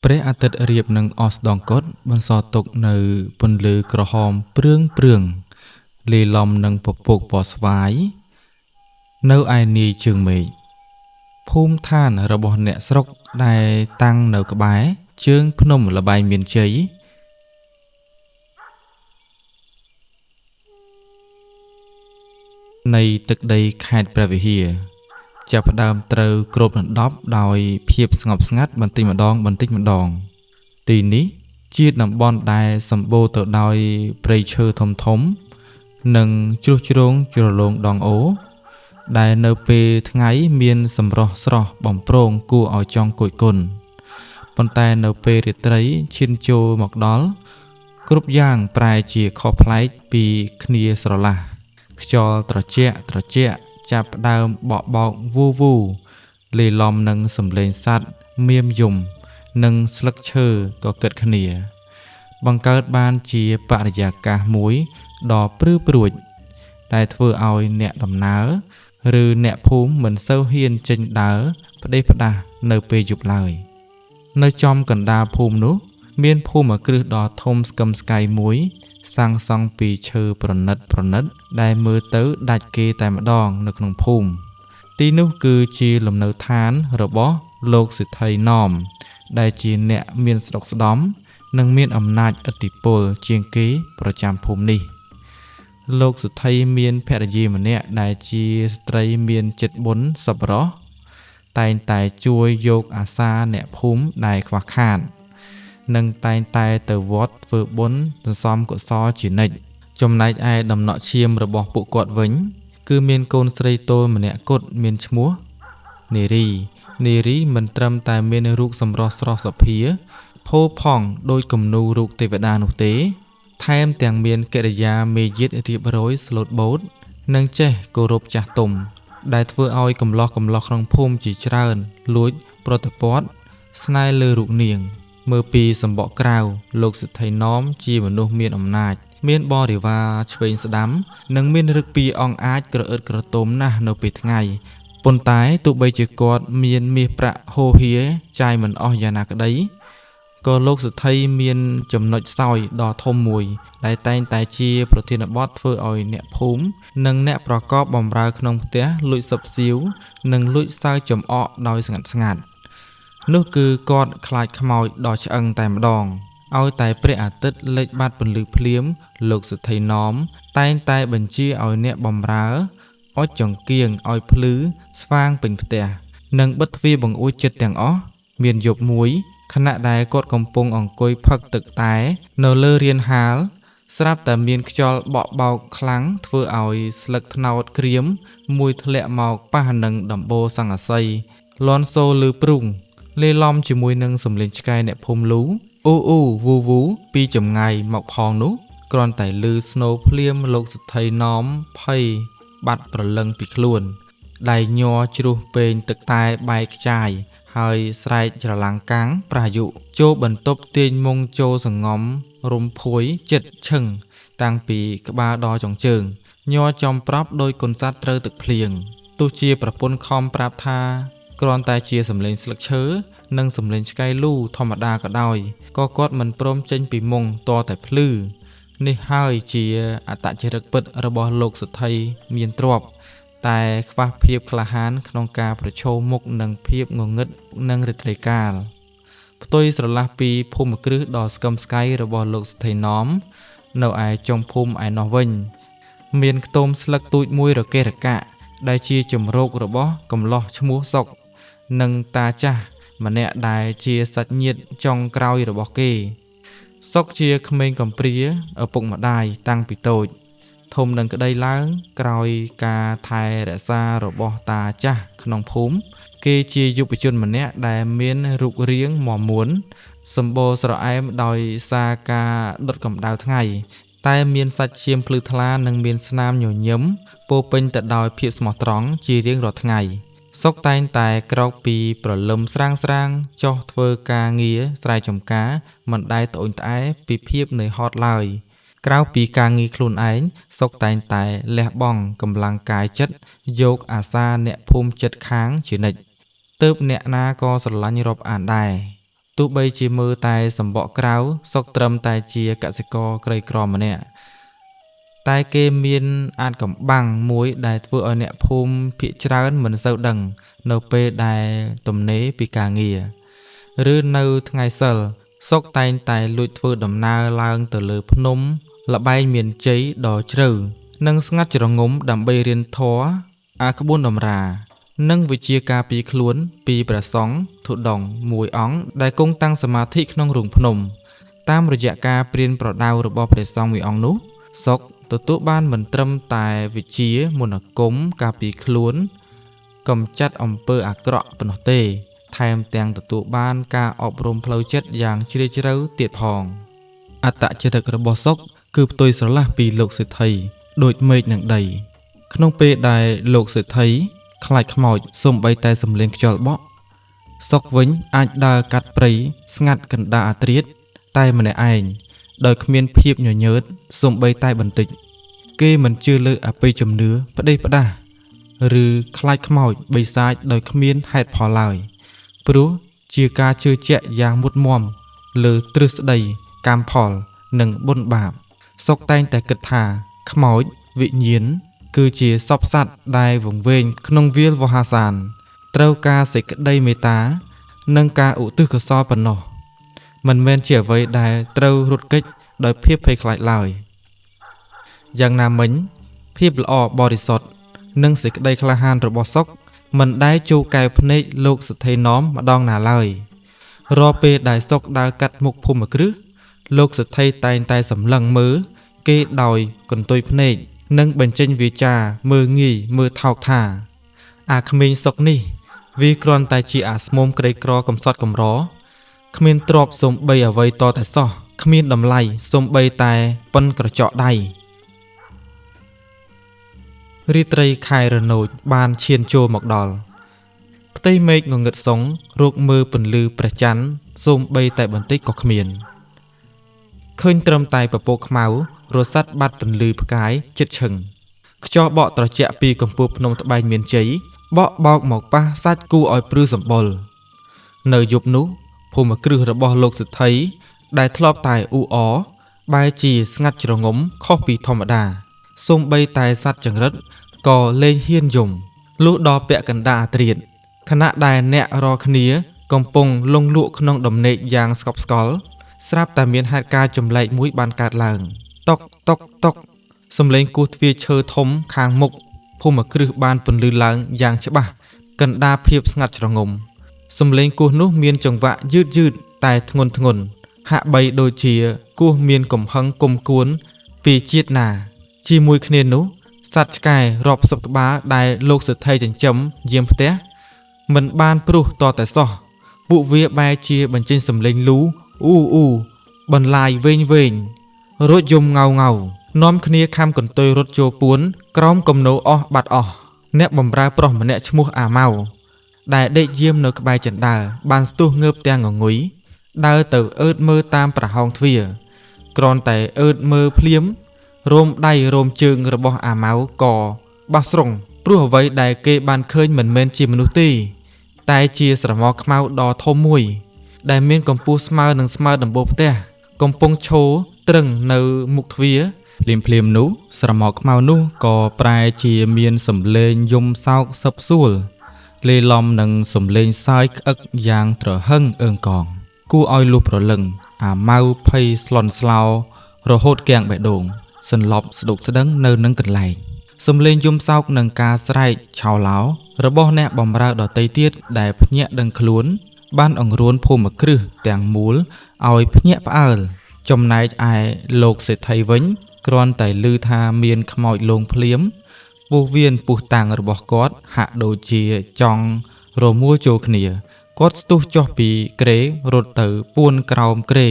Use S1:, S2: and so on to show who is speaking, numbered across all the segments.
S1: ព្រះអាទិត្យរៀបនឹងអស្តង្គតបន្សល់ទុកនៅពន្លឺក្រហមព្រឿងលាយឡំនឹងពពកពណ៌ស្វាយនៅឯនាយជើងមេឃភូមិឋានរបស់អ្នកស្រុកដែលតាំងនៅក្បែរជើងភ្នំល្បែងមានជ័យនៃទឹកដីខេត្តព្រះវិហារចាប់ផ្ដើមត្រូវគ្របដណ្ដប់ដោយភាពស្ងប់ស្ងាត់បន្តិចម្ដងទីនេះជាតំបន់ដែលសម្បូរទៅដោយព្រៃឈើធំនិងជ្រុះជ្រោងជ្រលងដងអូដែលនៅពេលថ្ងៃមានសម្រស់ស្រស់បំព្រងគួរឲ្យចង់គយគន់ប៉ុន្តែនៅពេលរាត្រីឈានចូលមកដល់គ្រប់យ៉ាងប្រែជាខុសប្លែកពីគ្នាស្រឡះខ្យល់ត្រជាក់ចាប់ផ្ដើមបក់បោកវូលាយឡំនឹងសំឡេងសត្វមៀមយំនិងស្លឹកឈើក៏គិតគ្នាបង្កើតបានជាបរិយាកាសមួយដ៏ព្រឺព្រួចដែលធ្វើឲ្យអ្នកដំណើរឬអ្នកភូមិមិនសូវហ៊ានចេញដើរផ្ដេសផ្ដាសនៅពេលយប់ឡើយនៅចំកណ្ដាលភូមិនោះមានភូមិគ្រឹះដ៏ធំស្កឹមស្កៃមួយសាងសង់ពីឈើប្រណិតដែលមើលទៅដាច់គេតែម្ដងនៅក្នុងភូមិទីនោះគឺជាលំនៅឋានរបស់លោកសេដ្ឋីណមដែលជាអ្នកមានស្រុកស្ដំនិងមានអំណាចឥទ្ធិពលជាងគេប្រចាំភូមិនេះលោកសេដ្ឋីមានភរិយាម្នាក់ដែលជាស្ត្រីមានចិត្តបុណ្យសប្បុរសតែងតែជួយយកអាសាអ្នកភូមិដែលខ្វះខាតនិងតែងតែទៅវត្តធ្វើបុណ្យសន្សំកុសលជានិច្ចចំណែកឯដំណក់ឈាមរបស់ពួកគាត់វិញគឺមានកូនស្រីតូចម្នាក់គត់មានឈ្មោះនារីមិនត្រឹមតែមានរូបសម្រស់ស្រស់សភាផូរផង់ដោយគំនូររូបទេវតានោះទេថែមទាំងមានកិរិយាមេយាទរៀបរយស្លូតបូតនិងចេះគោរពចាស់ទុំដែលធ្វើឲ្យកំឡោះក្នុងភូមិជាច្រើនលួចប្រតិព័ទ្ធស្នេហ៍លើរូបនាងមើលពីសម្បកក្រៅលោកសិទ្ធិណមជាមនុស្សមានអំណាចមានបរិវារឆ្វេងស្ដាំនិងមានឫកពីអង្អាចក្រអឺតក្រទមណាស់នៅពេលថ្ងៃប៉ុន្តែទោះបីជាគាត់មានមាសប្រាក់ហូរហៀចាយមិនអស់យ៉ាងណាក្តីក៏លោកសិទ្ធិមានចំណុចខ្សោយដ៏ធំមួយដែលតែងតែជាប្រធានបទធ្វើឲ្យអ្នកភូមិនិងអ្នកប្រកបបម្រើក្នុងផ្ទះលួចសឹបសៀវនិងលួចសើចំអកដោយស្ងាត់នោះគឺគាត់ខ្លាចខ្មោចដ៏ឆ្អឹងតែម្ដងឲ្យតែព្រះអាទិត្យលិចបាត់ពន្លឺភ្លាមលោកសិទ្ធិណមតែងតែបញ្ជាឲ្យអ្នកបម្រើអុជចង្គៀងឲ្យភ្លឺស្វាងពេញផ្ទះនិងបិទទ្វារបង្អួចចិត្តទាំងអស់មានយប់មួយខណៈដែលគាត់កំពុងអង្គុយផឹកទឹកតែនៅលើរានហាលស្រាប់តែមានខ្យល់បក់បោកខ្លាំងធ្វើឲ្យស្លឹកត្នោតក្រៀមមួយធ្លាក់មកប៉ះនឹងដំបូលសង្កសីលាន់សូរលឺព្រុងលេឡំជាមួយនឹងសំឡេងឆ្កែអ្នកភូមិលូអ៊ូវូពីចម្ងាយមកផងនោះគ្រាន់តែលឺស្នូរភ្លាមលោកសិទ្ធិណមភ័យបាត់ប្រលឹងពីខ្លួនដៃញ័រជ្រុះពេងទឹកតែបែកខ្ចាយហើយស្រែកច្រឡាំងកាំងប្រះយុចូលបន្ទប់ទាញមុងចូលសងំរំភួយចិត្តឈឹងតាំងពីក្បាលដល់ចុងជើងញ័រចំប្រប់ដោយកុនស័តត្រូវទឹកភ្លៀងទោះជាប្រពន្ធខំប្រាប់ថាគ្រាន់តែជាសម្លេងស្លឹកឈើនិងសម្លេងឆ្កែលូធម្មតាក៏ដោយក៏គាត់មិនព្រមចេញពីមុងតតែភ្លឺនេះហើយជាអត្តចរិតពិតរបស់លោកសិទ្ធិមានទ្រព្យតែខ្វះភាពក្លាហានក្នុងការប្រឈមមុខនឹងភាពងងឹតនិងរិទ្ធិកាលផ្ទុយស្រឡះពីភូមិគ្រឹះដ៏ស្កឹមស្កៃរបស់លោកសិទ្ធិណមនៅឯចុងភូមិឯណោះវិញមានខ្ទមស្លឹកទូចមួយរកេរកាក់ដែលជាជំរករបស់កំឡោះឈ្មោះសុកនិងតាចាស់ម្នាក់ដែលជាសាច់ញាតិចុងក្រោយរបស់គេសុកជាក្មេងកំព្រាឪពុកម្ដាយតាំងពីតូចធំនឹងក្តីឡើងក្រោយការថែរក្សារបស់តាចាស់ក្នុងភូមិគេជាយុវជនម្នាក់ដែលមានរូបរាងមាំមួនសម្បូរស្រអែមដោយសារការដុតកម្ដៅថ្ងៃតែមានសាច់ឈាមភ្លឺថ្លានិងមានស្នាមញញឹមពោពេញទៅដោយភាពស្មោះត្រង់ជារៀងរាល់ថ្ងៃសុកតែងតែក្រោកពីព្រលឹមស្រាងចុះធ្វើការងារស្រែចម្ការមិនដែលត្អូញត្អែពីភាពនឿយហត់ឡើយក្រៅពីការងារខ្លួនឯងសុកតែងតែលះបង់កម្លាំងកាយចិត្តយកអាសាអ្នកភូមិចិត្តខាងជានិច្ចទើបអ្នកណាក៏ស្រឡាញ់រាប់អានដែរ ទោះបីជាមើលតែសម្បកក្រៅសុកត្រឹមតែជាកសិករក្រីក្រម្នាក់តែគេមានអាចកំបាំងមួយដែលធ្វើឲ្យអ្នកភូមិភាគច្រើនមិនសូវដឹងនៅពេលដែលទំនេរពីការងារឬនៅថ្ងៃសិលសុកតែងតែលួចធ្វើដំណើរឡើងទៅលើភ្នំលបែងមានជ័យដ៏ជ្រៅនិងស្ងាត់ជ្រងំដើម្បីរៀនធម៌អាក្បួនដំរានិងវិជាការពីខ្លួនពីព្រះសង្ឃធុដងមួយអង្គដែលគង់តាំងសមាធិក្នុងរូងភ្នំតាមរយៈការព្រានប្រដៅរបស់ព្រះសង្ឃមួយអង្គនោះសុកទទួលបានមិនត្រឹមតែវិជាមន្តអាគមការពីខ្លួនកំចាត់អំពើអាក្រក់ប៉ុណ្ណោះទេថែមទាំងទទួលបានការអប់រំផ្លូវចិត្តយ៉ាងជ្រាលជ្រៅទៀតផងអត្តចរិតរបស់សុកគឺផ្ទុយស្រឡះពីលោកសេដ្ឋីដូចមេឃនឹងដីក្នុងពេលដែលលោកសេដ្ឋីខ្លាចខ្មោចសូម្បីតែសំលេងខ្យល់បក់សុកវិញអាចដើរកាត់ព្រៃស្ងាត់កណ្ដាលអាត្រៀតតែម្នាក់ឯងដោយគ្មានភាពញញើតសូម្បីតែបន្តិចគេមិនជឿលើអបិយជំនឿផ្ដេសផ្ដាសឬខ្លាចខ្មោចបិសាចដោយគ្មានហេតុផលឡើយព្រោះជាការជឿជាក់យ៉ាងមុតមមលើទ្រឹស្ដីកម្មផលនិងបុណ្យបាបសុកតែងតែគិតថាខ្មោចវិញ្ញាណគឺជាសពសត្វដែលវង្វេងក្នុងវាលវោហាសានត្រូវការសេចក្តីមេត្តានិងការឧទ្ទិសកុសលប៉ុណ្ណោះមិនមែនជាអ្វីដែលត្រូវរត់គេចដោយភាពភ័យខ្លាចឡើយយ៉ាងណាមិញភាពល្អបរិសុទ្ធនិងសេចក្តីក្លាហានរបស់សុកមិនដែលចូលកែវភ្នែកលោកសទ្ធិណមម្ដងណាឡើយរាល់ពេលដែលសុកដើរកាត់មុខភូមិគ្រឹះលោកសទ្ធិតែងតែសម្លឹងមើលគេដោយកន្ទុយភ្នែកនិងបញ្ចេញវាចាមើលងាយមើលថោកថាអាក្មេងសុកនេះវាគ្រាន់តែជាអាស្មុំក្រីក្រកំសត់កំរគ្មានទ្រព្យសំបីអ្វីតតែសោះគ្មានតម្លៃសំបីតែប៉ុនក្រចកដៃរាត្រីខែរនោចបានឈានចូលមកដល់ផ្ទៃមេឃងងឹតសុងរកមើលពន្លឺព្រះច័ន្ទសូម្បីតែបន្តិចក៏គ្មានឃើញត្រឹមតែពពកខ្មៅរសាត់បាត់ពន្លឺផ្កាយចិត្តឈឹងខ្យល់បក់ត្រជាក់ពីកំពូលភ្នំត្បែងមានជ័យបក់បោកមកប៉ះសាច់គូឲ្យព្រឺសម្បុរនៅយប់នោះភូមិគ្រឹះរបស់លោកសិទ្ធិដែលធ្លាប់តែអ៊ូអរបែរជាស្ងាត់ជ្រងំខុសពីធម្មតាសូម្បីតែសត្វចង្រិតក៏លែងហ៊ានយំលុះដល់ពាក់កណ្ដាលអាត្រៀតខណៈដែលអ្នករាល់គ្នាកំពុងលងលក់ក្នុងដំណេកយ៉ាងស្កប់ស្កល់ស្រាប់តែមានហេតុការណ៍ចម្លែកមួយបានកើតឡើងតុកតុកតុកសំឡេងគោះទ្វារឈើធំខាងមុខភូមិគ្រឹះបានពន្លឺឡើងយ៉ាងច្បាស់កណ្ដាលភាពស្ងាត់ជ្រងំសំឡេងគោះនោះមានចង្វាក់យឺតយឺតតែធ្ងន់ធ្ងរហាក់បីដូចជាគោះមានកំហឹងគុំគួនពីជាតិណាជាមួយគ្នានោះសត្វឆ្កែរាប់សិបក្បាលដែលលោកសេដ្ឋីចិញ្ចឹមយាមផ្ទះមិនបានព្រុសតតែសោះពួកវាបែរជាបញ្ចេញសំឡេងលូអ៊ូអ៊ូបន្លាយវែងវែងរួចយំងៅងៅនាំគ្នាខំកន្ទុយរត់ចូលពួនក្រោមកំណោអស់បាត់អស់អ្នកបំរើប្រុសម្នាក់ឈ្មោះអាម៉ៅដែលដេកយាមនៅក្បែរចិនដាបានស្ទុះងើបទាំងងងុយដើរទៅអឺតមើលតាមប្រហោងទ្វារគ្រាន់តែអឺតមើលភ្លាមរោមដៃរោមជើងរបស់អាម៉ៅក៏បោះស្រង់ព្រោះអ្វីដែលគេបានឃើញមិនមែនជាមនុស្សទេតែជាស្រមោលខ្មៅដ៏ធំមួយដែលមានកម្ពស់ស្មើនឹងស្មើដំបូលផ្ទះកំពុងឈរត្រឹងនៅមុខទ្វារភ្លាមនោះស្រមោលខ្មៅនោះក៏ប្រែជាមានសំឡេងយំសោកសឹបសួលលេឡំនឹងសំឡេងសើចក្អឹកយ៉ាងត្រហឹងអើងកងគួរឲ្យលុះប្រលឹងអាម៉ៅភ័យស្លន់ស្លោរហូតគាំងបេះដូងសន្លប់ស្ដុកស្ដឹងនៅនឹងកន្លែងសំឡេងយំសោកនឹងការស្រែកឆោឡោរបស់អ្នកបម្រើដតីទៀតដែលភ្ញាក់ដឹងខ្លួនបានអង្រួនភូមិគ្រឹះទាំងមូលឲ្យភ្ញាក់ផ្អើលចំណែកឯលោកសេដ្ឋីវិញគ្រាន់តែឮថាមានខ្មោចលងភ្លាមពោះវៀនពុះតាំងរបស់គាត់ហាក់ដូចជាចង់រមួលចូលគ្នាគាត់ស្ទុះចុះពីគ្រែរត់ទៅពួនក្រោមគ្រែ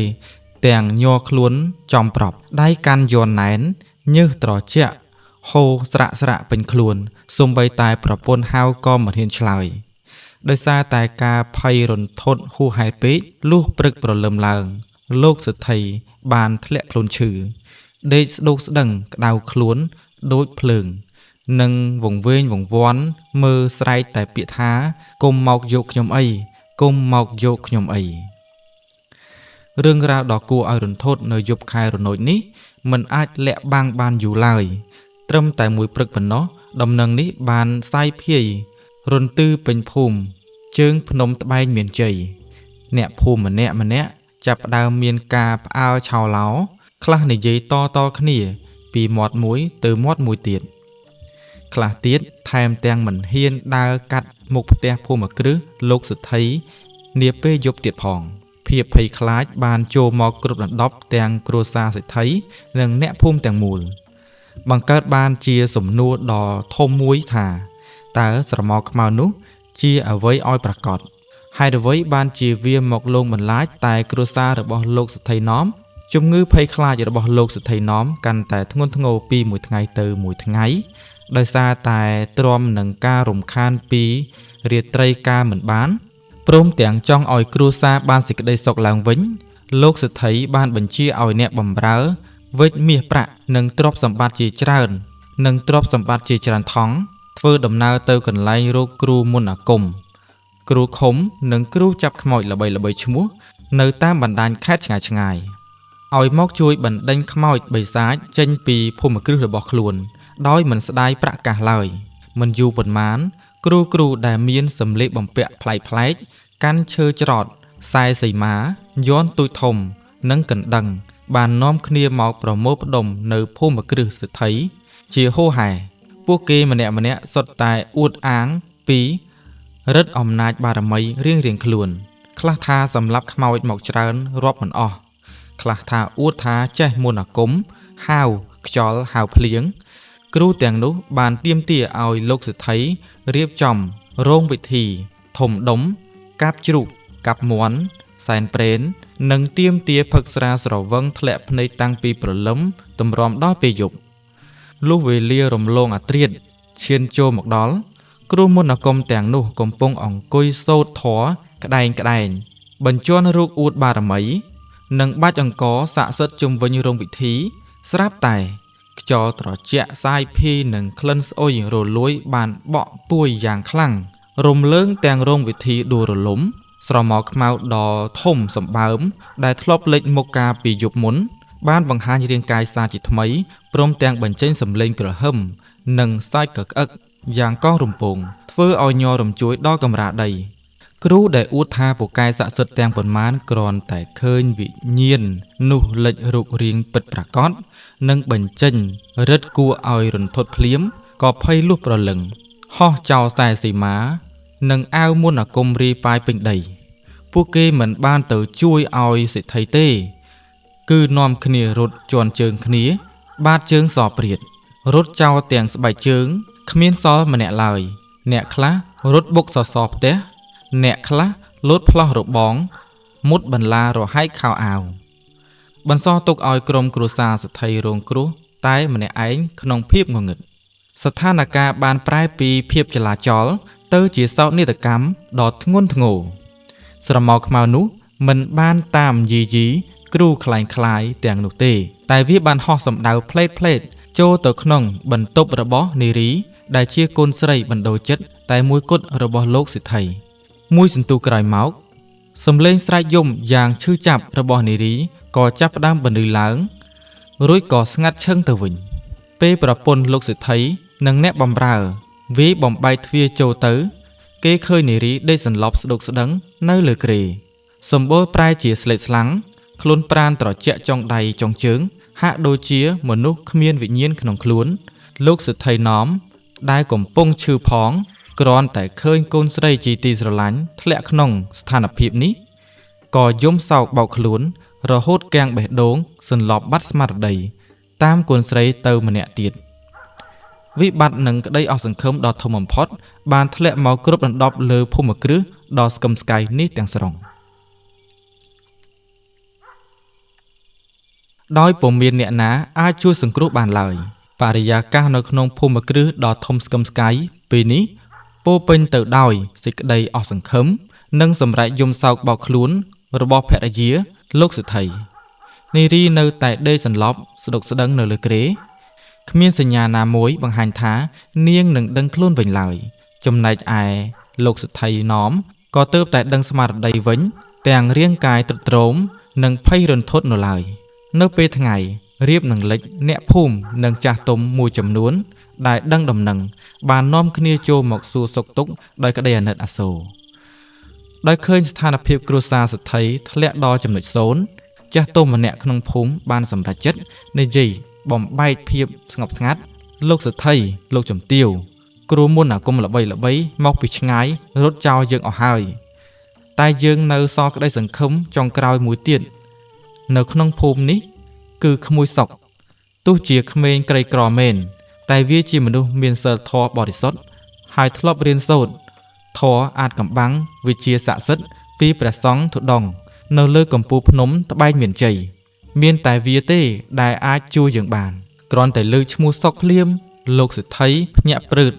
S1: ទាំងញ័រខ្លួនចំប្រប់ដៃកាន់យ័ន្តណែនញើសត្រជាក់ហូរស្រាក់ស្រាក់ពេញខ្លួនសូម្បីតែប្រពន្ធហៅក៏មិនហ៊ានឆ្លើយដោយសារតែការភ័យរន្ធត់ហួសហេតុពេកលុះព្រឹកព្រលឹមឡើងលោកសេដ្ឋីបានធ្លាក់ខ្លួនឈឺដេកស្ដុកស្ដឹងក្តៅខ្លួនដូចភ្លើងនិងវង្វេងវង្វាន់មើលស្រែកតែពាក្យថាកុំមកយកខ្ញុំអីកុំមកយកខ្ញុំអី រឿងរ៉ាវដ៏គួរឲ្យរន្ធត់នៅយប់ខែរនោចនេះមិនអាចលាក់បាំងបានយូរឡើយត្រឹមតែមួយព្រឹកប៉ុណ្ណោះដំណឹងនេះបានសាយភាយរន្ទឺពេញភូមិជើងភ្នំត្បែងមានជ័យអ្នកភូមិម្នាក់ចាប់ផ្ដើមមានការផ្អើលឆោឡោខ្លះនិយាយតគ្នាពីមាត់មួយទៅមាត់មួយទៀតខ្លះទៀតថែមទាំងមិនហ៊ានដើរកាត់មុខផ្ទះភូមិគ្រឹះលោកសទ្ធីនាពេលយប់ទៀតផងភាពភ័យខ្លាចបានចូលមកគ្រប់ដណ្ដប់ទាំងគ្រួសារសេដ្ឋីនិងអ្នកភូមិទាំងមូលបង្កើតបានជាសំណួរដ៏ធំមួយថាតើស្រមោលខ្មៅនោះជាអ្វីឲ្យប្រកបហេតុអ្វីបានជាវាមកលងបន្លាចតែគ្រួសាររបស់លោកសទ្ធីណោមជំងឺភ័យខ្លាចរបស់លោកសទ្ធីណោមកាន់តែធ្ងន់ធ្ងរពីមួយថ្ងៃទៅមួយថ្ងៃដោយសារតែទ្រាំនឹងការរំខានពីរាត្រីការមិនបានព្រមទាំងចង់ឲ្យគ្រួសារបានសេចក្តីសុខឡើងវិញលោកសទ្ធីបានបញ្ជាឲ្យអ្នកបម្រើវិច្ចមាសប្រាក់និងទ្រព្យសម្បត្តិជាច្រើនថង់ធ្វើដំណើរទៅកន្លែងរកគ្រូមន្តអាគមគ្រូឃុំនិងគ្រូចាប់ខ្មោចល្បីឈ្មោះនៅតាមបណ្ដាញខេត្តឆ្ងាយឲ្យមកជួយបណ្ដេញខ្មោចបិសាចចេញពីភូមិគ្រឹះរបស់ខ្លួនដោយមិនស្ដាយប្រាក់កាសឡើយមិនយូរប៉ុន្មានគ្រូដែលមានសម្លៀកបំពាក់ប្លែកកាន់ឈើច្រត់ខ្សែសីមាយ័ន្តទូចធំនិងកណ្ដឹងបាននាំគ្នាមកប្រមូលផ្ដុំនៅភូមិគ្រឹះសេដ្ឋីជាហូរហែពួកគេម្នាក់សុទ្ធតែអួតអាងពីរិទ្ធអំណាចបារមីរៀងខ្លួនខ្លះថាសម្លាប់ខ្មោចមកច្រើនរាប់មិនអស់ខ្លះថាអួតថាចេះមន្តអាគមហាវខ្យល់ហាវភ្លៀងគ្រូទាំងនោះបានទាមទារឲ្យលោកសេដ្ឋីរៀបចំរោងពិធីធំដុំកាប់ជ្រូកកាប់មាន់សែនព្រេននិងទាមទារផឹកស្រាស្រវឹងធ្លាក់ភ្នែកតាំងពីព្រលឹមតម្រាំដល់ពេលយប់លុះវេលារំលងអាត្រៀតឈានចូលមកដល់គ្រូមន្តអាគមទាំងនោះកំពុងអង្គុយសូត្រធម៌ក្តែងបញ្ជាន់រូបអួតបារមីនិងបាច់អង្គរស័ក្តិសិទ្ធិជុំវិញរោងពិធីស្រាប់តែខ្យល់ត្រជាក់សាយភាយនិងក្លិនស្អុយរលួយបានបក់ពួយយ៉ាងខ្លាំងរំលើងទាំងរោងពិធីដួលរលំស្រមោលខ្មៅដ៏ធំសម្បើមដែលធ្លាប់លេចមុខកាលពីយប់មុនបានបង្ហាញរាងកាយសារជាថ្មីព្រមទាំងបញ្ចេញសម្លេងក្រហឹមនិងសាច់កក្អឹកយ៉ាងកងរំពងធ្វើឲ្យញ័ររំជួយដល់កម្រាលដីគ្រូដែលអួតថាពូកែស័ក្តិសិទ្ធិទាំងប៉ុន្មានគ្រាន់តែឃើញវិញ្ញាណនោះលេចរូបរាងពិតប្រាកដនិងបញ្ចេញរិទ្ធគួរឲ្យរន្ធត់ភ្លាមក៏ភ័យលុះប្រលឹងហោះចោលខ្សែសីមានិងអាវមន្តអាគមរាយប៉ាយពេញដីពួកគេមិនបានទៅជួយឲ្យសេដ្ឋីទេគឺនាំគ្នារត់ជន់ជើងគ្នាបាតជើងសព្រាតរត់ចោលទាំងស្បែកជើងគ្មានសល់ម្នាក់ឡើយអ្នកខ្លះរត់បុកសសរផ្ទះអ្នកខ្លះលោតផ្លោះរបងមុតបន្លារហែកខោអាវបន្សល់ទុកឲ្យក្រុមគ្រួសារសេដ្ឋីរងគ្រោះតែម្នាក់ឯងក្នុងភាពងងឹតស្ថានភាពបានប្រែពីភាពចលាចលទៅជាសោកនាដកម្មដ៏ធ្ងន់ធ្ងរស្រមោលខ្មៅនោះមិនបានតាមយីគ្រូคล้ายទាំងនោះទេតែវាបានហោះសម្ដៅផ្លេតចូលទៅក្នុងបន្ទប់របស់នារីដែលជាកូនស្រីបណ្ដូលចិត្តតែមួយគត់របស់លោកសេដ្ឋីមួយសន្ទុះក្រោយមកសំឡេងស្រែកយំយ៉ាងឈឺចាប់របស់នារីក៏ចាប់ផ្ដើមបន្លឺឡើងរួចក៏ស្ងាត់ឈឹងទៅវិញពេលប្រពន្ធលោកសេដ្ឋីនិងអ្នកបម្រើវាយបំបែកទ្វារចូលទៅគេឃើញនារីដេកសន្លប់ស្ដុកស្ដឹងនៅលើគ្រែសម្បូរប្រែជាស្លេកស្លាំងខ្លួនប្រាណត្រជាក់ចុងដៃចុងជើងហាក់ដូចជាមនុស្សគ្មានវិញ្ញាណក្នុងខ្លួនលោកសេដ្ឋីណោមដែលកំពុងឈឺផងគ្រាន់តែឃើញកូនស្រីជាទីស្រឡាញ់ធ្លាក់ក្នុងស្ថានភាពនេះក៏យំសោកបោកខ្លួនរហូតកាំងបេះដូងសន្លប់បាត់ស្មារតីតាមកូនស្រីទៅម្នាក់ទៀតវិបត្តិនឹងក្តីអស់សង្ឃឹមដ៏ធំបំផុតបានធ្លាក់មកគ្រប់ដណ្ដប់លើភូមិគ្រឹះដ៏ស្កឹមស្កៃនេះទាំងស្រុងដោយពុំមានអ្នកណាអាចជួយសង្គ្រោះបានឡើយបរិយាកាសនៅក្នុងភូមិគ្រឹះដ៏ធំស្កឹមស្កៃពេលនេះពោពេញទៅដោយសេចក្តីអស់សង្ឃឹមនិងសម្រែកយំសោកបោកខ្លួនរបស់ភរិយាលោកសេដ្ឋីនារីនៅតែដេកសន្លប់ស្ដុកស្ដឹងនៅលើគ្រែគ្មានសញ្ញាណាមួយបង្ហាញថានាងនឹងដឹងខ្លួនវិញឡើយចំណែកឯលោកសេដ្ឋីណោមក៏ទើបតែដឹងស្មារតីវិញទាំងរាងកាយទ្រុឌទ្រោម នឹងភ័យរន្ធត់នៅឡើយនៅពេលថ្ងៃរៀបនឹងលិចអ្នកភូមិនិងចាស់ទុំមួយចំនួនដែលដឹងដំណឹងបាននាំគ្នាចូលមកសួរសុខទុក្ខដោយក្តីអាណិតអាសូរដោយឃើញស្ថានភាពគ្រួសារសេដ្ឋីធ្លាក់ដល់ចំណុចសូន្យចាស់ទុំម្នាក់ក្នុងភូមិបានសម្រេចចិត្តនិយាយបំបែកភាពស្ងប់ស្ងាត់លោកសេដ្ឋីលោកជំទាវគ្រូមុនអាគមល្បីមកពីឆ្ងាយរត់ចោលយើងអស់ហើយតែយើងនៅសល់ក្តីសង្ឃឹមចុងក្រោយមួយទៀតនៅក្នុងភូមិនេះគឺក្មួយសុកទោះជាក្មេងក្រីក្រមែនតែវាជាមនុស្សមានសីលធម៌បរិសុទ្ធហើយធ្លាប់រៀនសូត្រធម៌អាចកំបាំងវិជាស័ក្តិសិទ្ធិពីព្រះសង្ឃធុដងនៅលើកំពូលភ្នំត្បែងមានជ័យមានតែវាទេដែលអាចជួយយើងបានគ្រាន់តែលើកឈ្មោះសុកភ្លាមលោកសេដ្ឋីភ្ញាក់ព្រឺត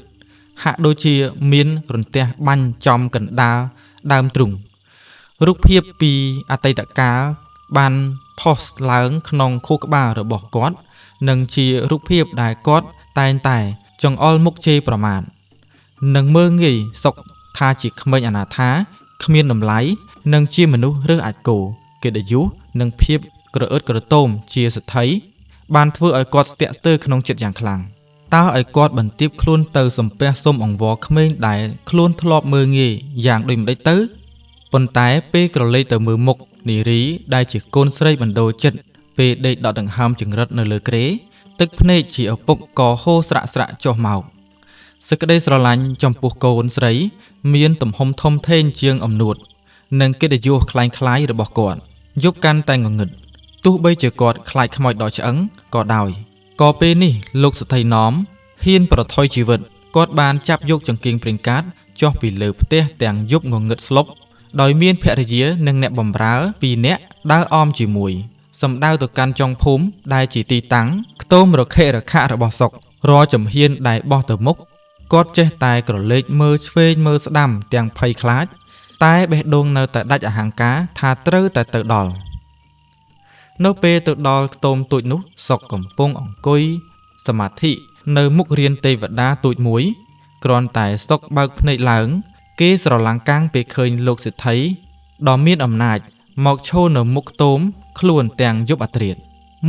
S1: ហាក់ដូចជាមានរន្ទះបាញ់ចំកណ្ដាលដើមទ្រូងរូបភាពពីអតីតកាលបានផុសឡើងក្នុងខួរក្បាលរបស់គាត់និងជារូបភាពដែលគាត់តែងតែចង្អុលមុខជេរប្រមាថនិងមើលងាយសុកថាជាក្មេងអនាថាគ្មានតម្លៃនិងជាមនុស្សរើសអាចគោកិត្តិយសនិងភាពក្រអឺតក្រទមជាសេដ្ឋីបានធ្វើឲ្យគាត់ស្ទាក់ស្ទើរក្នុងចិត្តយ៉ាងខ្លាំងតើឲ្យគាត់បន្ទាបខ្លួនទៅសំពះសុំអង្វរក្មេងដែលខ្លួនធ្លាប់មើលងាយយ៉ាងដូចម្ដេចទៅប៉ុន្តែពេលក្រឡេកទៅមើលមុខនារីដែលជាកូនស្រីបណ្ដូលចិត្តពេលដេកដកដង្ហើមចង្រិតនៅលើគ្រែទឹកភ្នែកជាឪពុកក៏ហូរស្រាក់ចុះមកសេចក្តីស្រឡាញ់ចំពោះកូនស្រីមានទំហំធំធេងជាងអំនួតនិងកិត្តិយសคล้ายៗរបស់គាត់យប់កាន់តែងងឹតទោះបីជាគាត់ខ្លាចខ្មោចដល់ឆ្អឹងក៏ដោយក៏ពេលនេះលោកសេដ្ឋីណោមហ៊ានប្រថុយជីវិតគាត់បានចាប់យកចង្កៀងប្រេងកាតចុះពីលើផ្ទះទាំងយប់ងងឹតស្លុបដោយមានភរិយានិងអ្នកបម្រើ2នាក់ដើរអមជាមួយសម្ដៅទៅកាន់ចុងភូមិដែលជាទីតាំងខ្ទមរខិរខៈរបស់សុករាល់ចំហៀនដែលបោះទៅមុខគាត់ចេះតែក្រឡេកមើលឆ្វេងមើលស្ដាំទាំងភ័យខ្លាចតែបេះដូងនៅតែដាច់អហង្ការថាត្រូវតែទៅដល់នៅពេលទៅដល់ខ្ទមទូចនោះសុកកំពុងអង្គុយសមាធិនៅមុខរានទេវតាទូចមួយគ្រាន់តែសុកបើកភ្នែកឡើងគេស្រឡាំងកាំងពេលឃើញលោកសេដ្ឋីដ៏មានអំណាចមកឈរនៅមុខខ្ទមខ្លួនទាំងយប់អាធ្រាត្រ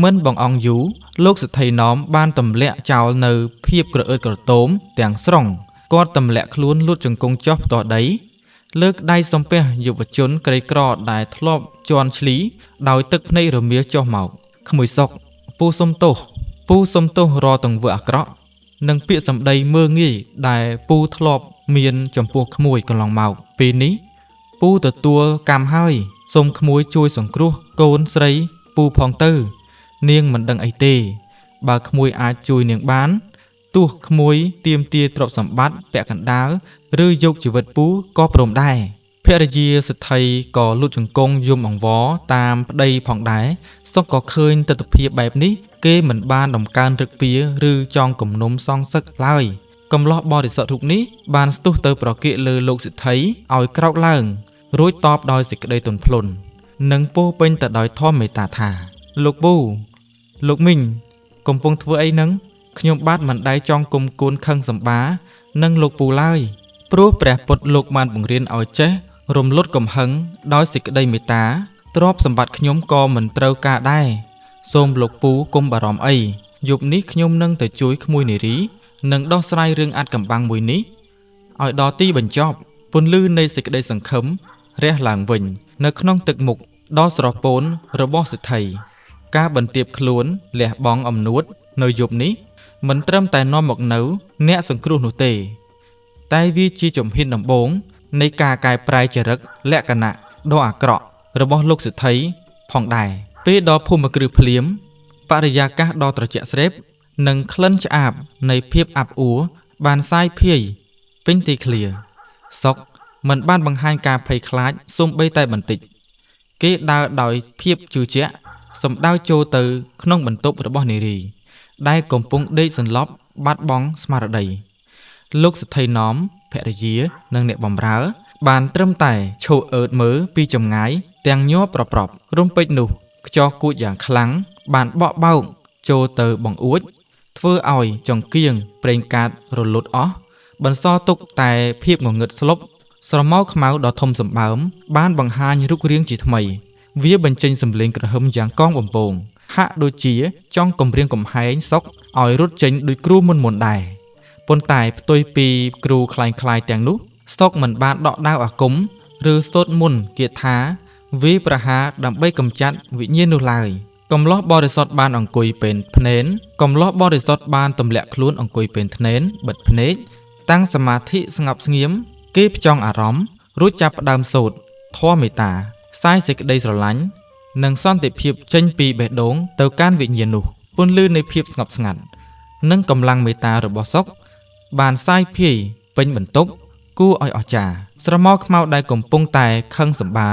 S1: មិនបងអង្គយូរលោកសេដ្ឋីណោមបានទម្លាក់ចោលនៅភាពក្រអឺតក្រទមទាំងស្រុងគាត់ទម្លាក់ខ្លួនលូតជង្គង់ចុះផ្ទាល់ដីលើកដៃសំពះយុវជនក្រីក្រដែលធ្លាប់ជន់ឈ្លីដោយទឹកភ្នែករមៀលចុះមកក្មួយសុកពូសុំទោសរកទង្វើអាក្រក់និងពាក្យសម្ដីមើងងាយដែលពូធ្លាប់មានចំពោះក្មួយកន្លងមកពេលនេះពូទទួលកម្មហើយសូមក្មួយជួយសង្គ្រោះកូនស្រីពូផងទៅនាងមិនដឹងអីទេបើក្មួយអាចជួយនាងបានទោះក្មួយទាមទារទ្រព្យសម្បត្តិពាក់កណ្ដាលឬយកជីវិតពូក៏ព្រមដែរភរិយាសេដ្ឋីក៏លូតជង្គង់យំអង្វរតាមប្តីផងដែរសុកក៏ឃើញទស្សនវិជ្ជាបែបនេះគេមិនបានដំកើងរឹកពៀឬចងគំនុំសងសឹកឡើយកំឡោះបរិសុទ្ធរូបនេះបានស្ទុះទៅប្រគិលើលោកសេដ្ឋីឲ្យក្រោកឡើងរួចតបដោយសេចក្តីទន់ភ្លន់និងពោរពេញទៅដោយធម៌មេត្តាថាលោកពូលោកមីងកំពុងធ្វើអីនឹងខ្ញុំបាទមិនដែលចង់គុំគួនខឹងសម្បានឹងលោកពូឡើយព្រោះព្រះពុទ្ធលោកបានបង្រៀនឲ្យចេះរំលត់កំហឹងដោយសេចក្តីមេត្តាទ្រព្យសម្បត្តិខ្ញុំក៏មិនត្រូវការដែរសូមលោកពូកុំបារម្ភអីយប់នេះខ្ញុំនឹងទៅជួយក្មួយនារីនិងដោះស្រាយរឿងអាត់កំបាំងមួយនេះឲ្យដល់ទីបញ្ចប់ពន្លឺនៃសេចក្តីសង្ឃឹមរះឡើងវិញនៅក្នុងទឹកមុខដ៏ស្រពោនរបស់សេដ្ឋីការបន្ទាបខ្លួនលះបង់អំនួតនៅយប់នេះមិនត្រឹមតែនាំមកនៅអ្នកសង្គ្រោះនោះទេតែវាជាជំហានដំបូងនៃការកែប្រែចរិតលក្ខណៈដ៏អាក្រក់របស់លោកសេដ្ឋីផងដែរពេលដល់ភូមិគ្រឹះភ្លាមបរិយាកាសដ៏ត្រជាក់ស្រេបនិងក្លិនឆ្អាបនៃភាពអាប់អួរបានសាយភាយពេញទីធ្លាសុកមិនបានបង្ហាញការភ័យខ្លាចសូម្បីតែបន្តិចគេដើរដោយភាពជឿជាក់សម្ដៅចូលទៅក្នុងបន្ទប់របស់នារីដែលកំពុងដេកសន្លប់បាត់បង់ស្មារតីលោកសេដ្ឋីណោមភរិយានិងអ្នកបម្រើបានត្រឹមតែឈរអើតមើលពីចម្ងាយទាំងញ័រប្រប្រាប់រំពេចនោះខ្យល់គួចយ៉ាងខ្លាំងបានបក់បោកចូលទៅបង្អួចធ្វើឲ្យចង្គៀងប្រេងកាតរលត់អស់បន្សល់ទុកតែភាពងងឹតស្លុបស្រមោលខ្មៅដ៏ធំសម្បើមបានបង្ហាញរូបរាងជាថ្មី វាបញ្ចេញសម្លេងក្រហមយ៉ាងកងបំពងហាក់ដូចជាចង់គំរាមកំហែងសុកឲ្យរត់ចេញដោយគ្រូមុនដែរប៉ុន្តែផ្ទុយពីគ្រូคล้ายៗទាំងនោះសុកមិនបានដកដាវអាគមឬសូត្រមន្តគាថាវាប្រហារដើម្បីកម្ចាត់វិញ្ញាណនោះឡើយកំឡោះបរិសុទ្ធបានអង្គុយពេនភ្នែនកំឡោះបរិសុទ្ធបានទម្លាក់ខ្លួនអង្គុយពេនភ្នែនបិទភ្នែកតាំងសមាធិស្ងប់ស្ងៀមគេផ្ចង់អារម្មណ៍រួចចាប់ផ្ដើមសូត្រធម៌មេត្តាផ្សាយសេចក្តីស្រឡាញ់និងសន្តិភាពចេញពីបេះដូងទៅកាន់វិញ្ញាណនោះពន្លឺនៃភាពស្ងប់ស្ងាត់និងកម្លាំងមេត្តារបស់សុកបានសាយភាយពេញបន្ទប់គួរឲ្យអស្ចារ្យស្រមោលខ្មៅដែលកំពុងតែខឹងសម្បា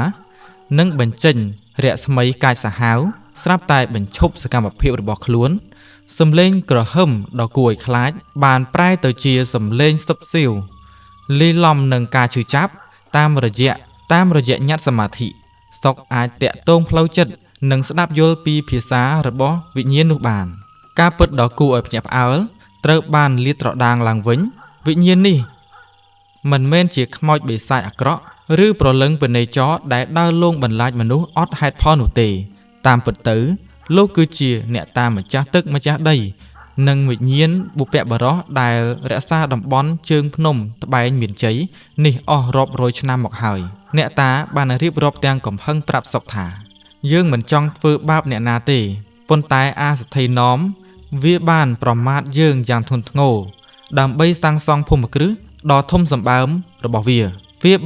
S1: និងបញ្ចេញរស្មីកាចសាហាវស្រាប់តែបញ្ឈប់សកម្មភាពរបស់ខ្លួនសំឡេងក្រហមដ៏គួរឲ្យខ្លាចបានប្រែទៅជាសំឡេងសុបសៀវលាយឡំនឹងការឈឺចាប់តាមរយៈញាត់សមាធិសុកអាចតាក់ទងផ្លូវចិត្តនិងស្ដាប់យល់ពីភាសារបស់វិញ្ញាណនោះបានការពិតដ៏គួរឲ្យភ្ញាក់ផ្អើលត្រូវបានលាតត្រដាងឡើងវិញវិញ្ញាណនេះមិនមែនជាខ្មោចបិសាចអាក្រក់ឬប្រលឹងពនេចរដែលដើរលងបន្លាចមនុស្សអត់ហេតុផលនោះទេតាមពិតទៅលោកគឺជាអ្នកតាម្ចាស់ទឹកម្ចាស់ដីនិងវិញ្ញាណបុព្វបុរសដែលរក្សាតំបន់ជើងភ្នំត្បែងមានជ័យនេះអស់រាប់រយឆ្នាំមកហើយអ្នកតាបានរៀបរាប់ទាំងកំហឹងប្រាប់សុកថាយើងមិនចង់ធ្វើបាបអ្នកណាទេប៉ុន្តែអាសថីណមវាបានប្រមាថយើងយ៉ាងធ្ងន់ធ្ងរដើម្បីសាងសង់ភូមិគ្រឹះដ៏ធំសម្បើមរបស់វា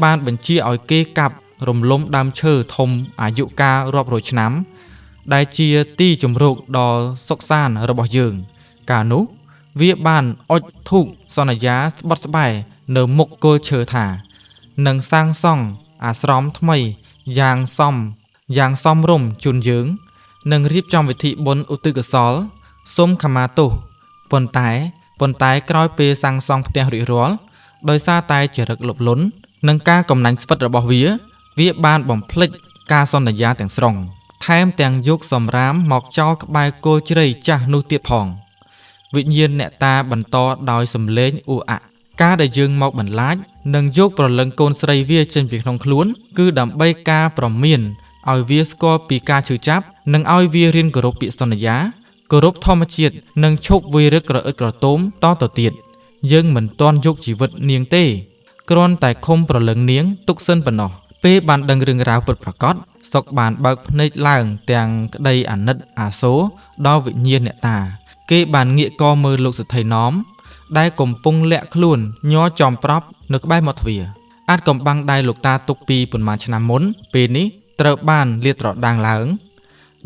S1: បានបញ្ជាឲ្យគេកាប់រំលំដើមឈើធំអាយុកាលរាប់រយឆ្នាំដែលជាទីជម្រកដ៏សុខសាន្តរបស់យើងកាលនោះវាបានអុជធូបសន្យាស្បត់ស្បែកនៅមុខគល់ឈើថានឹងសាងសង់អាស្រមថ្មីយ៉ាងសមរម្យជូនយើងនិងរៀបចំពិធីបុណ្យឧទ្ទិសកុសលសូមខមាទោសប៉ុន្តែក្រោយពេលសាងសង់ផ្ទះរួចរាល់ដោយសារតែចរិតលោភលន់និងការកំណាញ់ស្វិតរបស់វាបានបំភ្លេចការសន្យាទាំងស្រុងថែមទាំងយកសម្រាមមកចោលក្បែរគោជ្រៃចាស់នោះទៀតផងវិញ្ញាណអ្នកតាបន្តដោយសំឡេងអ៊ូអាក់ការដែលយើងមកបន្លាចនិងយកប្រលឹងកូនស្រីវាចេញពីក្នុងខ្លួនគឺដើម្បីការប្រមានឲ្យវាស្គាល់ពីការឈឺចាប់និងឲ្យវារៀនគោរពពាក្យសន្យាគោរពធម្មជាតិនិងឈប់វារឹកក្រអឹតក្រទមតទៅទៀតយើងមិនទាន់យកជីវិតនាងទេគ្រាន់តែឃុំប្រលឹងនាងទុកសិនប៉ុណ្ណោះពេលបានដឹងរឿងរ៉ាវពិតប្រាកដសុកបានបើកភ្នែកឡើងទាំងក្តីអាណិតអាសូរដល់វិញ្ញាណអ្នកតាគេបានងាកកមើលលោកសទ្ធិណមដែលកំពុងលាក់ខ្លួនញ័រចំប្រប់នៅក្បែរមាត់ទ្វារអាចកំបាំងដៃលោកតាទុកពីប៉ុន្មានឆ្នាំមុនពេលនេះត្រូវបានលាតត្រដាងឡើង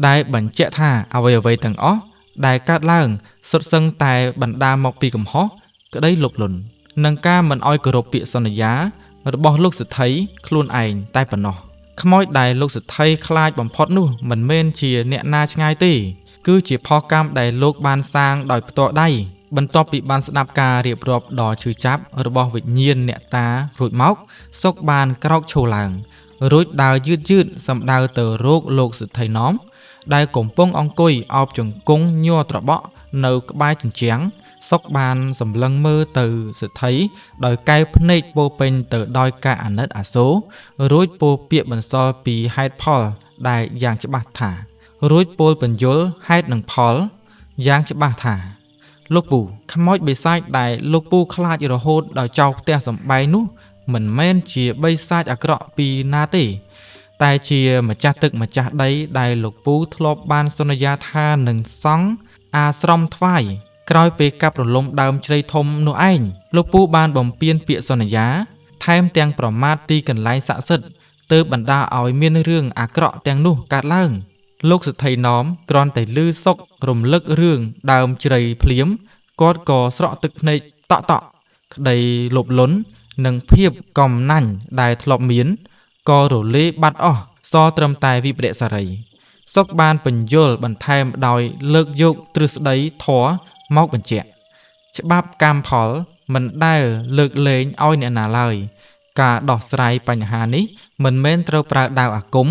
S1: ដែលបញ្ជាក់ថាអ្វីៗទាំងអស់ដែលកើតឡើងសុទ្ធសឹងតែបណ្ដាលមកពីកំហុសក្តីលោភលន់និងការមិនអោយគោរពពាក្យសន្យារបស់លោកសទ្ធិខ្លួនឯងតែប៉ុណ្ណោះខ្មោចដែលលោកសទ្ធិខ្លាចបំផុតនោះមិនមែនជាអ្នកណាឆ្ងាយទេគឺជាផលកម្មដែលលោកបានសាងដោយផ្ទាល់ដៃបន្ទាប់ពីបានស្ដាប់ការរៀបរាប់ដ៏ឈឺចាប់របស់វិញ្ញាណអ្នកតារួចមកសុកបានក្រោកឈរឡើងរួចដើរយឺតសម្ដៅទៅរកលោកសទ្ធិណមដែលកំពុងអង្គុយអោបជង្គង់ញ័រត្របក់នៅក្បែរជញ្ជាំងសុកបានសម្លឹងមើលទៅសទ្ធិដោយកែវភ្នែកពោពេញទៅដោយការអាណិតអាសូររួចពោលពាក្យបន្សល់ពីហេតុផលដែលយ៉ាងច្បាស់ថារួចពោលបញ្យលហេតុនិងផលយ៉ាងច្បាស់ថាលោកពូខ្មោចបិសាចដែលលោកពូខ្លាចរហូតដល់ចោលផ្ទះសម្បែងនោះមិនមែនជាបិសាចអាក្រក់ពីណាទេតែជាម្ចាស់ទឹកម្ចាស់ដីដែលលោកពូធ្លាប់បានសន្យាថានឹងសង់អាស្រមថ្វាយក្រោយពេលកាប់រលំដើមជ្រៃធំនោះឯងលោកពូបានបំពេញពាក្យសន្យាថែមទាំងប្រមាថទីកន្លែងស័ក្តិសិទ្ធិទើបបណ្ដាលឲ្យមានរឿងអាក្រក់ទាំងនោះកើតឡើងលោកសទ្ធិណមគ្រាន់តែឮសុករំលឹករឿងដើមជ្រៃភ្លាមគាត់ក៏ស្រក់ទឹកភ្នែកតក់ក្តីលោភលន់និងភាពកំណាញ់ដែលធ្លាប់មានក៏រលាយបាត់អស់សល់ត្រឹមតែវិបដិសារីសុកបានបញ្យល់បន្ថែមដោយលើកយកទ្រឹស្ដីធម៌មកបញ្ជាក់ច្បាប់កម្មផលមិនដែលលើកលែងឲ្យអ្នកណាឡើយការដោះស្រាយបញ្ហានេះមិនមែនត្រូវប្រើដាវអាគម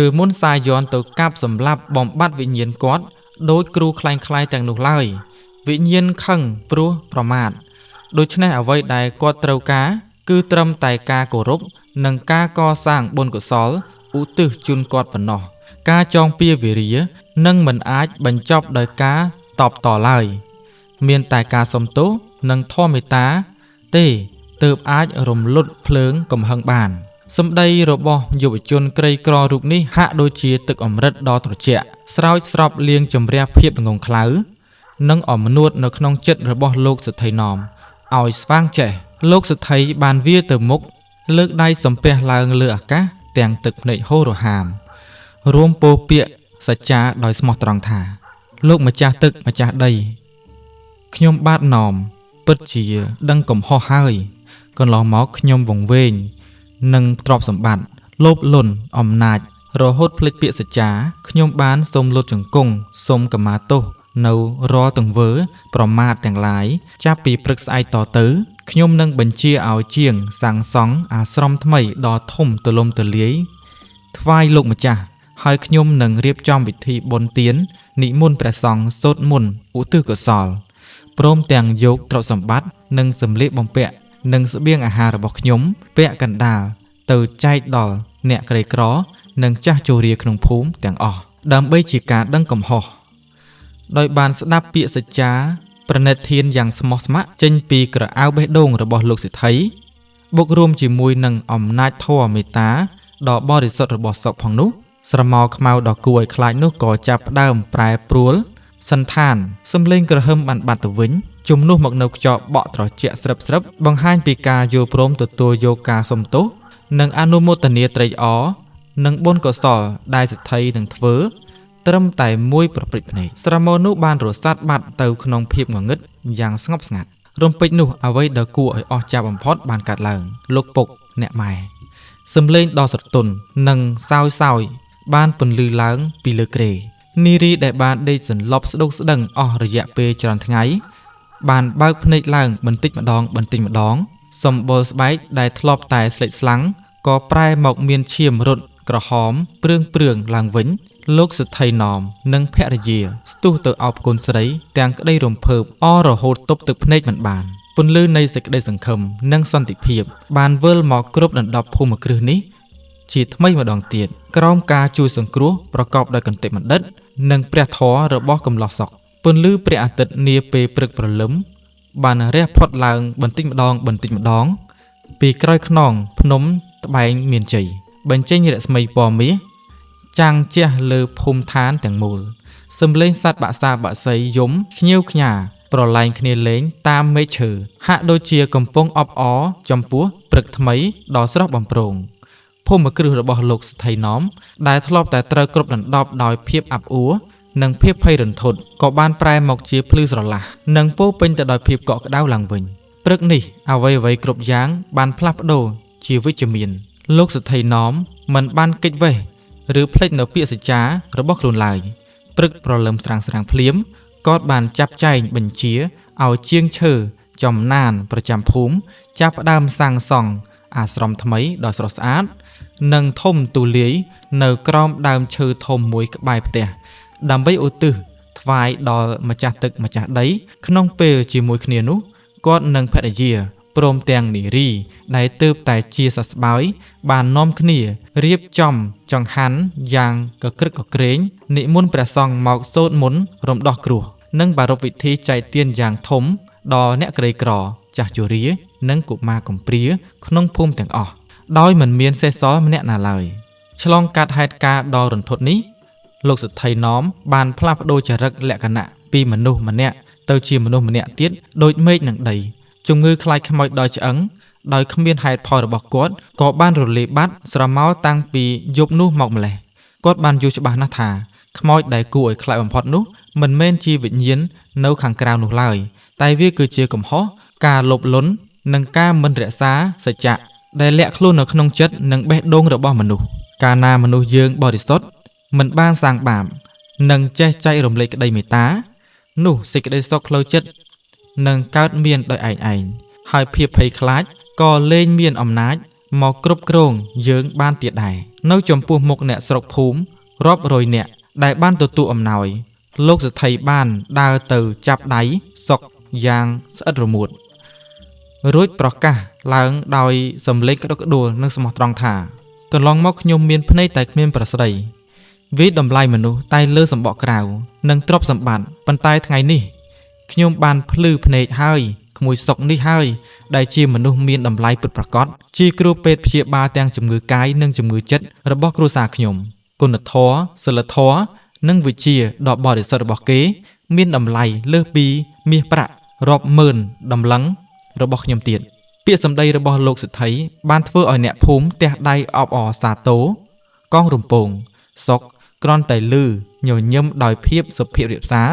S1: ឬមុនសាយ័ន្តទៅកាប់សម្លាប់បំបត្តិវិញ្ញាណគាត់ដោយគ្រូខ្លែងខ្លាយទាំងនោះឡើយវិញ្ញាណខឹងព្រោះប្រមាថដូច្នេះអ្វីដែលគាត់ត្រូវការគឺត្រឹមតែការគោរពនិងការកសាងបុណ្យកុសលឧទ្ទិសជូនគាត់ប៉ុណ្ណោះ ការចងពៀវិរិយនឹងមិនអាចបញ្ចប់ដោយការតបតឡើយមានតែការសុំទោសនិងធម៌មេត្តាទេទើបអាចរំលត់ភ្លើងកំហឹងបានសម្ដីរបស់យុវជនក្រីក្ររូបនេះហាក់ដូចជាទឹកអម្រឹតដ៏ត្រជាក់ស្រោចស្រពលាងជម្រះភាពងងខ្លៅនិងអំនួតនៅក្នុងចិត្តរបស់លោកសទ្ធិណោមឲ្យស្វាងចេះលោកសទ្ធិបានវាទៅមុខលើកដៃសំពះឡើងលើអាកាសទាំងទឹកភ្នែកហូររហាមរួមពោលពាក្យសច្ចាដោយស្មោះត្រង់ថាលោកម្ចាស់ទឹកម្ចាស់ដីខ្ញុំបាទណោមពិតជាដឹងកំហុសហើយកន្លងមកខ្ញុំវង្វេងនិងទ្រព្យសម្បត្តិលោភលន់អំណាចរហូតភ្លេចពាក្យសច្ចាខ្ញុំបានសូមលុតជង្គង់សូមកម្មាទោសនៅរាល់ទង្វើប្រមាថទាំងឡាយចាប់ពីព្រឹកស្អែកតទៅខ្ញុំនឹងបញ្ជាឲ្យជាងសាងសង់អាស្រមថ្មីដ៏ធំទូលំទូលាយថ្វាយលោកម្ចាស់ហើយខ្ញុំនឹងរៀបចំពិធីបុណ្យទាននិមន្តព្រះសង្ឃសូត្រមន្តឧទ្ទិសកុសលព្រមទាំងយកទ្រព្យសម្បត្តិនិងសម្លៀកបំពាក់និងស្បៀងអាហាររបស់ខ្ញុំពាក់កណ្ដាលទៅចែកដល់អ្នកក្រីក្រនិងចាស់ជរាក្នុងភូមិទាំងអស់ដើម្បីជាការដឹងកំហុសដោយបានស្ដាប់ពាក្យសច្ចាប្រណិតធានយ៉ាងស្មោះស្ម័គ្រចេញពីក្រអៅបេះដូងរបស់លោកសិទ្ធិបូករួមជាមួយនឹងអំណាចធម៌មេត្តាដ៏បរិសុទ្ធរបស់សពផងនោះស្រមោលខ្មៅដ៏គួរឲ្យខ្លាចនោះក៏ចាប់ផ្ដើមប្រែប្រួលសន្តានសំឡេងក្រហឹមបានបាត់ទៅវិញជំនួសមកនៅខ្យល់បក់ត្រជាក់ស្រិបបង្ហាញពីការយល់ព្រមទទួលយកការសុំទោសនិងអនុមោទនាត្រេកអរនិងបុណ្យកុសលដែលសិទ្ធិនឹងធ្វើត្រឹមតែមួយប្រព្រឹត្តភ្នែកស្រមោលនោះបានរសាត់បាត់ទៅក្នុងភាពងងឹតយ៉ាងស្ងប់ស្ងាត់រំពេចនោះអ្វីដែលគួរឲ្យអស្ចារ្យបំផុតបានកាត់ឡើងលោកពុកអ្នកម៉ែសំឡេងដ៏ស្រទន់និងសោយបានពន្លឺឡើងពីលើគ្រែនារីដែលបានដេកសន្លប់ស្ដុកស្ដឹងអស់រយៈពេលច្រើនថ្ងៃបានបើកភ្នែកឡើងបន្តិចម្ដងសម្បុរស្បែកដែលធ្លាប់តែស្លេកស្លាំងក៏ប្រែមកមានឈាមរត់ក្រហមព្រឿងឡើងវិញលោកសិទ្ធិណោមនិងភរិយាស្ទុះទៅអោបកូនស្រីទាំងក្តីរំភើបអររហូតទប់ទឹកភ្នែកមិនបានពន្លឺនៃសេចក្តីសង្ឃឹមនិងសន្តិភាពបានវិលមកគ្រប់ដណ្ដប់ភូមិគ្រឹះនេះជាថ្មីម្ដងទៀតក្រោមការជួយសង្គ្រោះប្រកបដោយគតិបណ្ឌិតនិងព្រះធម៌របស់កំឡោះសុកពន្លឺព្រះអាទិត្យនាពេលព្រឹកព្រលឹមបានរះផុតឡើងបន្តិចម្ដងពីក្រោយខ្នងភ្នំត្បែងមានជ័យបញ្ចេញរស្មីពណ៌មាសចាំងជះលើភូមិឋានទាំងមូលសំឡេងសត្វបក្សាបក្សីយំខ្ញៀវខ្ញាប្រឡែងគ្នាលេងតាមមេឃឈើហាក់ដូចជាកំពុងអបអរចំពោះព្រឹកថ្មីដ៏ស្រស់បំព្រងភូមិគ្រឹះរបស់លោកសិទ្ធិណោមដែលធ្លាប់តែត្រូវគ្រប់ដណ្ដប់ដោយភាពអាប់អួរនិងភាពភ័យរន្ធត់ក៏បានប្រែមកជាភ្លឺស្រឡះនិងពោពេញទៅដោយភាពកក់ក្ដៅឡើងវិញព្រឹកនេះអ្វីគ្រប់យ៉ាងបានផ្លាស់ប្ដូរជាវិជ្ជមានលោកសិទ្ធិណោមមិនបានកិច្ចវេះឬភ្លេចនៅពាក្យសច្ចារបស់ខ្លួនឡើយព្រឹកព្រលឹមស្រាងភ្លាមគាត់បានចាប់ចែងបញ្ជាឲ្យជាងឈើចំណានប្រចាំភូមិចាប់ផ្ដើមសាងសង់អាស្រមថ្មីដ៏ស្រស់ស្អាតនិងធំទូលាយនៅក្រោមដើមឈើធំមួយក្បែរផ្ទះដើម្បីឧទ្ទិសថ្វាយដល់ម្ចាស់ទឹកម្ចាស់ដីក្នុងពេលជាមួយគ្នានោះគាត់និងភរិយាព្រមទាំងនារីដែលទើបតែជាសះស្បើយបាននាំគ្នារៀបចំចង្ហាន់យ៉ាងកក្រឹកកក្រែងនិមន្តព្រះសង្ឃមកសូត្រមន្តរំដោះគ្រោះនិងប្រារព្ធពិធីចែកទានយ៉ាងធំដល់អ្នកក្រីក្រចាស់ជរានិងកុមារកំព្រាក្នុងភូមិទាំងអស់ដោយមិនមានសេះសល់ម្នាក់ណាឡើយឆ្លងកាត់ហេតុការណ៍ដ៏រន្ធត់នេះលោកសិទ្ធិណោមបានផ្លាស់ប្ដូរចរិតលក្ខណៈពីមនុស្សម្នាក់ទៅជាមនុស្សម្នាក់ទៀតដូចមេឃនឹងដីជំងឺខ្លាចខ្មោចដោយឆ្អឹងដោយគ្មានហេតុផលរបស់គាត់ក៏បានរលាយបាត់ស្រមោលតាំងពីយប់នោះមកម្លេះគាត់បានយល់ច្បាស់ណាស់ថាខ្មោចដែលគួរឲ្យខ្លាចបំផុតនោះមិនមែនជាវិញ្ញាណនៅខាងក្រៅនោះឡើយតែវាគឺជាកំហុសការលោភលន់និងការមិនរក្សាសច្ចៈដែលលាក់ខ្លួននៅក្នុងចិត្តនិងបេះដូងរបស់មនុស្សកាលណាមនុស្សយើងបរិសុទ្ធមិនបានសាងបាបនិងចេះចែករំលែកក្តីមេត្តានោះសេចក្តីសុខផ្លូវចិត្តនឹងកើតមានដោយឯងហើយភាពភ័យខ្លាចក៏លែងមានអំណាចមកគ្រប់គ្រងយើងបានទៀតដែរនៅចំពោះមុខអ្នកស្រុកភូមិរាប់រយនាក់ដែលបានទទួលអំណោយលោកសិទ្ធិបានដើរទៅចាប់ដៃសុកយ៉ាងស្អិតរមួតរួចប្រកាសឡើងដោយសំឡេងក្តុកក្តួលនិងស្មោះត្រង់ថាកន្លងមកខ្ញុំមានភ្នែកតែគ្មានប្រស្រី វាតម្លៃមនុស្សតែលើសម្បកក្រៅនិងទ្រព្យសម្បត្តិប៉ុន្តែថ្ងៃនេះខ្ញុំបានភ្លឺភ្នែកហើយក្មួយសុកនេះហើយដែលជាមនុស្សមានតម្លៃពិតប្រាកដជាគ្រូពេទ្យព្យាបាលទាំងជំងឺកាយនិងជំងឺចិត្តរបស់គ្រួសារខ្ញុំគុណធម៌សិលធម៌និងវិជ្ជាដ៏បរិសុទ្ធរបស់គេមានតម្លៃលើសពីមាសប្រាក់រាប់ម៉ឺនតម្លឹងរបស់ខ្ញុំទៀតពាក្យសម្ដីរបស់លោកសិទ្ធិបានធ្វើឲ្យអ្នកភូមិទះដៃអបអរសាទរកងរំពងសុកគ្រាន់តែលឺញញឹមដោយភាពសុភាពរាបសារ